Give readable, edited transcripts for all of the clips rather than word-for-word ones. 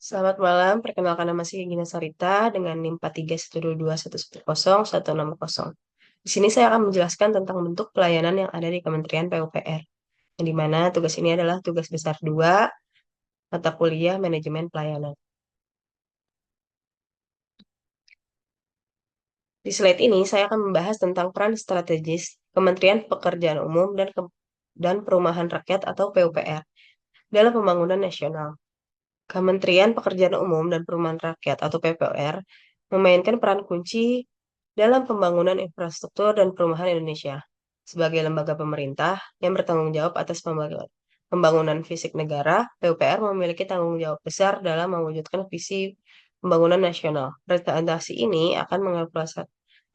Selamat malam, perkenalkan nama saya Gina Sarita dengan NIM 4312110160. Di sini saya akan menjelaskan tentang bentuk pelayanan yang ada di Kementerian PUPR, yang di mana tugas ini adalah tugas besar 2 mata kuliah manajemen pelayanan. Di slide ini saya akan membahas tentang peran strategis Kementerian Pekerjaan Umum dan Perumahan Rakyat atau PUPR dalam pembangunan nasional. Kementerian Pekerjaan Umum dan Perumahan Rakyat atau PPR memainkan peran kunci dalam pembangunan infrastruktur dan perumahan Indonesia. Sebagai lembaga pemerintah yang bertanggung jawab atas pembangunan fisik negara, PUPR memiliki tanggung jawab besar dalam mewujudkan visi pembangunan nasional. Presentasi ini akan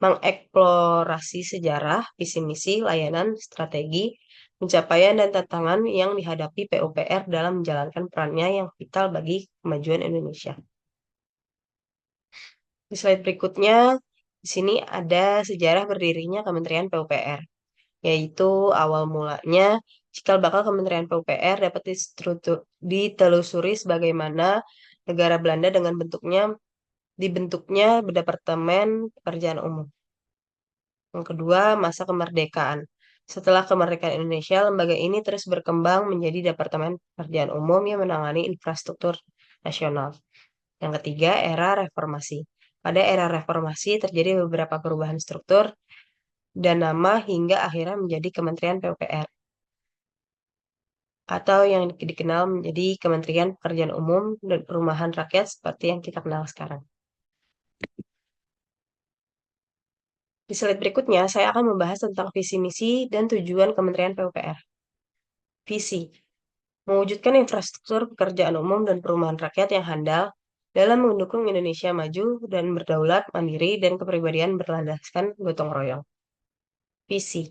mengeksplorasi sejarah, visi misi, layanan, strategi, pencapaian dan tantangan yang dihadapi PUPR dalam menjalankan perannya yang vital bagi kemajuan Indonesia. Di slide berikutnya, di sini ada sejarah berdirinya Kementerian PUPR, yaitu awal mulanya cikal bakal Kementerian PUPR dapat ditelusuri sebagaimana negara Belanda dengan dibentuknya Departemen Pekerjaan Umum. Yang kedua, masa kemerdekaan. Setelah kemerdekaan Indonesia, lembaga ini terus berkembang menjadi Departemen Pekerjaan Umum yang menangani infrastruktur nasional. Yang ketiga, era reformasi. Pada era reformasi terjadi beberapa perubahan struktur dan nama hingga akhirnya menjadi Kementerian PUPR atau yang dikenal menjadi Kementerian Pekerjaan Umum dan Perumahan Rakyat seperti yang kita kenal sekarang. Di slide berikutnya, saya akan membahas tentang visi misi dan tujuan Kementerian PUPR. Visi, mewujudkan infrastruktur pekerjaan umum dan perumahan rakyat yang handal dalam mendukung Indonesia maju dan berdaulat, mandiri, dan kepribadian berlandaskan gotong royong. Visi,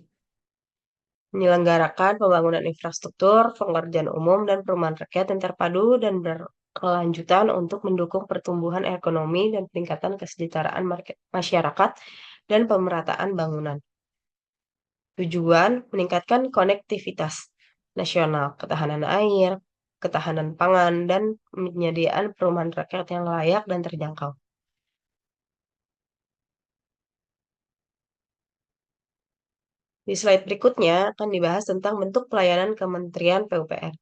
menyelenggarakan pembangunan infrastruktur, pekerjaan umum, dan perumahan rakyat yang terpadu dan berkelanjutan untuk mendukung pertumbuhan ekonomi dan peningkatan kesejahteraan masyarakat dan pemerataan bangunan. Tujuan, meningkatkan konektivitas nasional, ketahanan air, ketahanan pangan, dan penyediaan perumahan rakyat yang layak dan terjangkau. Di slide berikutnya akan dibahas tentang bentuk pelayanan Kementerian PUPR,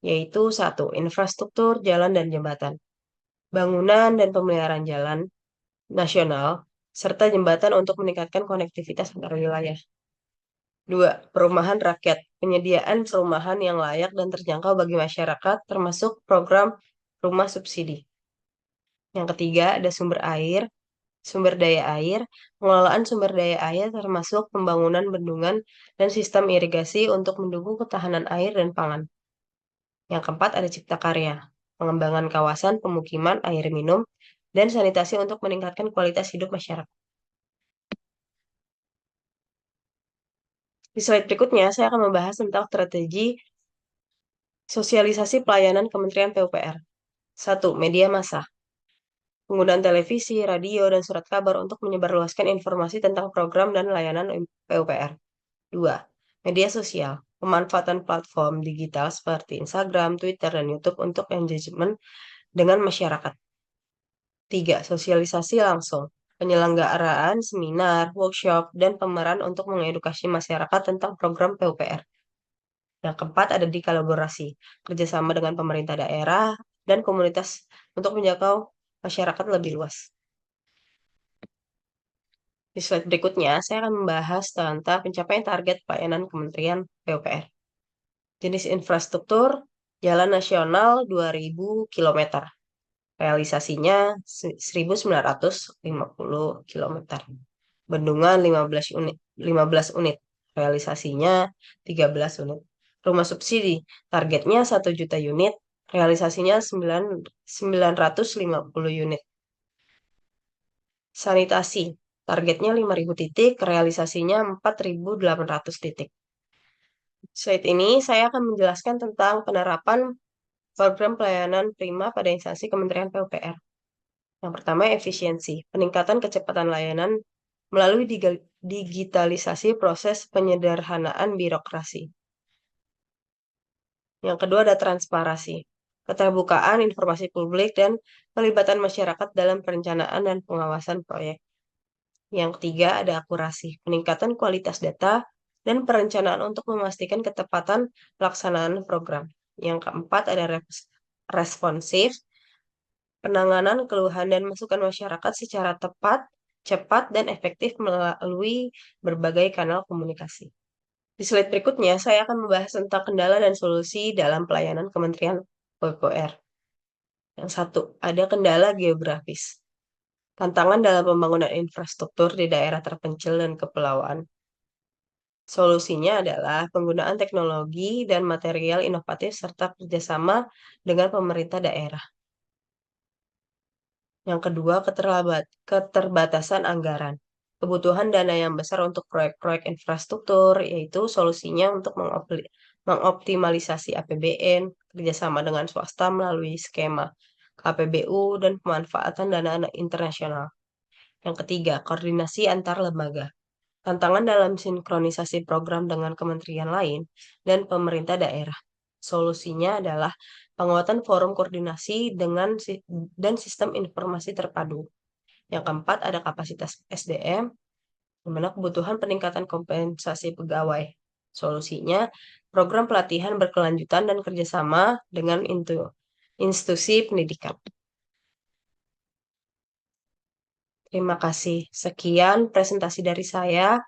yaitu 1. Infrastruktur, jalan, dan jembatan, bangunan dan pemeliharaan jalan nasional, serta jembatan untuk meningkatkan konektivitas antar wilayah. 2. Perumahan rakyat, penyediaan perumahan yang layak dan terjangkau bagi masyarakat, termasuk program rumah subsidi. Yang ketiga, ada sumber daya air, pengelolaan sumber daya air termasuk pembangunan bendungan dan sistem irigasi untuk mendukung ketahanan air dan pangan. Yang keempat, ada cipta karya, pengembangan kawasan pemukiman, air minum, dan sanitasi untuk meningkatkan kualitas hidup masyarakat. Di slide berikutnya, saya akan membahas tentang strategi sosialisasi pelayanan Kementerian PUPR. 1. Media massa. Penggunaan televisi, radio, dan surat kabar untuk menyebarluaskan informasi tentang program dan layanan PUPR. 2. Media sosial. Pemanfaatan platform digital seperti Instagram, Twitter, dan YouTube untuk engagement dengan masyarakat. 3. Sosialisasi langsung. Penyelenggaraan seminar, workshop, dan pemeran untuk mengedukasi masyarakat tentang program PUPR. Yang keempat ada di kolaborasi, kerjasama dengan pemerintah daerah dan komunitas untuk menjangkau masyarakat lebih luas. Di slide berikutnya, saya akan membahas tentang pencapaian target pelayanan Kementerian PUPR. Jenis infrastruktur, jalan nasional 2000 km. Realisasinya 1950 km. Bendungan 15 unit. Realisasinya 13 unit. Rumah subsidi, targetnya 1 juta unit, realisasinya 950 unit. Sanitasi, targetnya 5.000 titik, realisasinya 4.800 titik. Slide ini saya akan menjelaskan tentang penerapan program pelayanan prima pada instansi Kementerian PUPR. Yang pertama, efisiensi, peningkatan kecepatan layanan melalui digitalisasi proses penyederhanaan birokrasi. Yang kedua ada transparansi, keterbukaan informasi publik, dan pelibatan masyarakat dalam perencanaan dan pengawasan proyek. Yang ketiga ada akurasi, peningkatan kualitas data, dan perencanaan untuk memastikan ketepatan pelaksanaan program. Yang keempat ada responsif, penanganan keluhan dan masukan masyarakat secara tepat, cepat, dan efektif melalui berbagai kanal komunikasi. Di slide berikutnya, saya akan membahas tentang kendala dan solusi dalam pelayanan Kementerian PUPR. Yang satu, ada kendala geografis. Tantangan dalam pembangunan infrastruktur di daerah terpencil dan kepulauan. Solusinya adalah penggunaan teknologi dan material inovatif serta kerjasama dengan pemerintah daerah. Yang kedua, keterbatasan anggaran. Kebutuhan dana yang besar untuk proyek-proyek infrastruktur, yaitu solusinya untuk mengoptimalisasi APBN, kerjasama dengan swasta melalui skema KPBU, dan pemanfaatan dana internasional. Yang ketiga, koordinasi antar lembaga. Tantangan dalam sinkronisasi program dengan kementerian lain dan pemerintah daerah. Solusinya adalah penguatan forum koordinasi dan sistem informasi terpadu. Yang keempat ada kapasitas SDM, di mana kebutuhan peningkatan kompensasi pegawai. Solusinya program pelatihan berkelanjutan dan kerjasama dengan institusi pendidikan. Terima kasih. Sekian presentasi dari saya.